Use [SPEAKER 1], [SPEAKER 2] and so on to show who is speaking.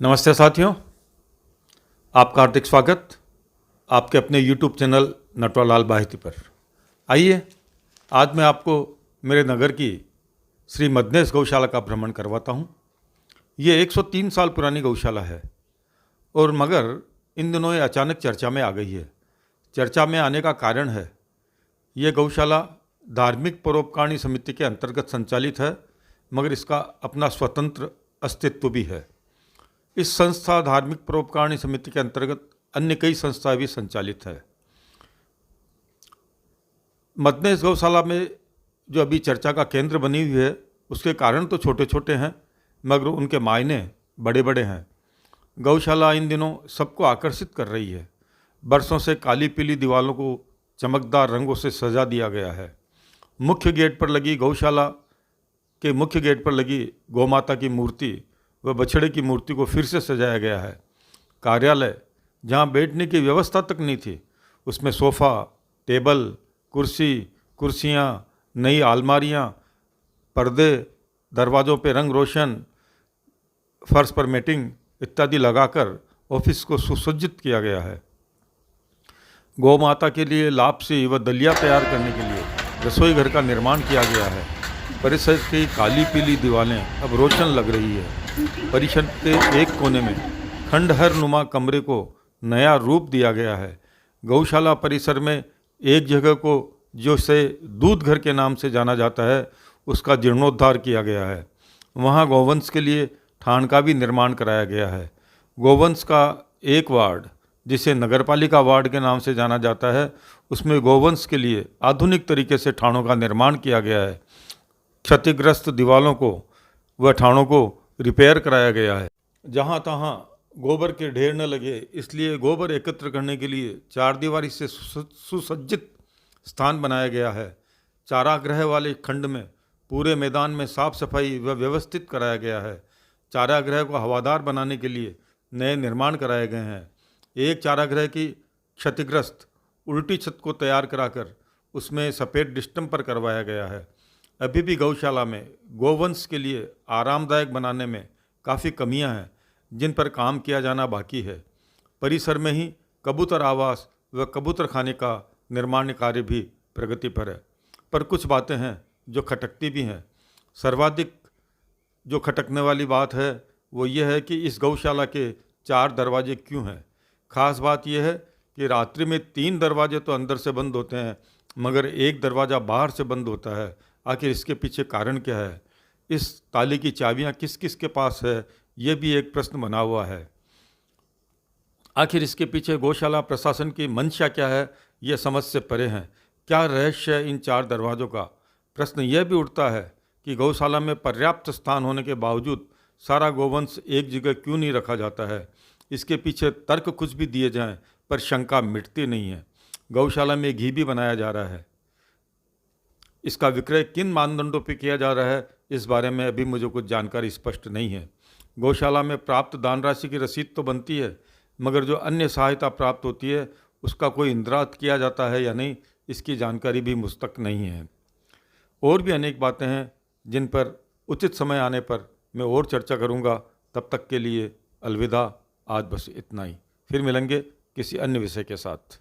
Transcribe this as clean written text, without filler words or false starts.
[SPEAKER 1] नमस्ते साथियों, आपका हार्दिक स्वागत आपके अपने YouTube चैनल नटवरलाल बाहिती पर। आइए आज मैं आपको मेरे नगर की श्री मदनेश गौशाला का भ्रमण करवाता हूँ। ये 103 साल पुरानी गौशाला है और मगर इन दिनों ये अचानक चर्चा में आ गई है। चर्चा में आने का कारण है ये गौशाला धार्मिक परोपकारिणी समिति के अंतर्गत संचालित है, मगर इसका अपना स्वतंत्र अस्तित्व भी है। इस संस्था धार्मिक परोपकारिणी समिति के अंतर्गत अन्य कई संस्थाएं भी संचालित है। मदनेश गौशाला में जो अभी चर्चा का केंद्र बनी हुई है उसके कारण तो छोटे छोटे हैं, मगर उनके मायने बड़े बड़े हैं। गौशाला इन दिनों सबको आकर्षित कर रही है। बरसों से काली पीली दीवारों को चमकदार रंगों से सजा दिया गया है। मुख्य गेट पर लगी गौशाला के मुख्य गेट पर लगी गौमाता की मूर्ति व बछड़े की मूर्ति को फिर से सजाया गया है। कार्यालय जहां बैठने की व्यवस्था तक नहीं थी, उसमें सोफ़ा, टेबल, कुर्सियां, नई अलमारियां, पर्दे, दरवाज़ों पे रंग रोशन, फर्श पर मैटिंग इत्यादि लगाकर ऑफिस को सुसज्जित किया गया है। गौ माता के लिए लापसी व दलिया तैयार करने के लिए रसोई घर का निर्माण किया गया है। परिसर की काली पीली दीवारें अब रोशन लग रही है। परिसर के एक कोने में खंडहर नुमा कमरे को नया रूप दिया गया है। गौशाला परिसर में एक जगह को जो से दूध घर के नाम से जाना जाता है उसका जीर्णोद्धार किया गया है। वहाँ गौवंश के लिए ठाण का भी निर्माण कराया गया है। गौवंश का एक वार्ड जिसे नगरपालिका वार्ड के नाम से जाना जाता है, उसमें गौवंश के लिए आधुनिक तरीके से ठाणों का निर्माण किया गया है। क्षतिग्रस्त दीवारों को व ठाणों को रिपेयर कराया गया है। जहाँ तहाँ गोबर के ढेर न लगे इसलिए गोबर एकत्र करने के लिए चारदीवारी से सुसज्जित स्थान बनाया गया है। चारागृह वाले खंड में पूरे मैदान में साफ सफाई व व्यवस्थित कराया गया है। चारागृह को हवादार बनाने के लिए नए निर्माण कराए गए हैं। एक चारागृह की क्षतिग्रस्त उल्टी छत को तैयार कराकर उसमें सफ़ेद डिस्टेम्पर करवाया गया है। अभी भी गौशाला में गौवंश के लिए आरामदायक बनाने में काफ़ी कमियां हैं जिन पर काम किया जाना बाकी है। परिसर में ही कबूतर आवास व कबूतर खाने का निर्माण कार्य भी प्रगति पर है, पर कुछ बातें हैं जो खटकती भी हैं। सर्वाधिक जो खटकने वाली बात है वो ये है कि इस गौशाला के 4 दरवाजे क्यों हैं। ख़ास बात यह है कि रात्रि में 3 दरवाजे तो अंदर से बंद होते हैं, मगर एक दरवाज़ा बाहर से बंद होता है। आखिर इसके पीछे कारण क्या है? इस ताले की चाबियां किस किस के पास है, ये भी एक प्रश्न बना हुआ है। आखिर इसके पीछे गौशाला प्रशासन की मंशा क्या है, यह समझ से परे है। क्या रहस्य है इन 4 दरवाज़ों का? प्रश्न यह भी उठता है कि गौशाला में पर्याप्त स्थान होने के बावजूद सारा गौवंश एक जगह क्यों नहीं रखा जाता है। इसके पीछे तर्क कुछ भी दिए जाएं, पर शंका मिटती नहीं है। गौशाला में घी भी बनाया जा रहा है। इसका विक्रय किन मानदंडों पर किया जा रहा है, इस बारे में अभी मुझे कुछ जानकारी स्पष्ट नहीं है। गौशाला में प्राप्त दान राशि की रसीद तो बनती है, मगर जो अन्य सहायता प्राप्त होती है उसका कोई इंद्राज किया जाता है या नहीं, इसकी जानकारी भी मुझ तक नहीं है। और भी अनेक बातें हैं जिन पर उचित समय आने पर मैं और चर्चा करूँगा। तब तक के लिए अलविदा। आज बस इतना ही। फिर मिलेंगे किसी अन्य विषय के साथ।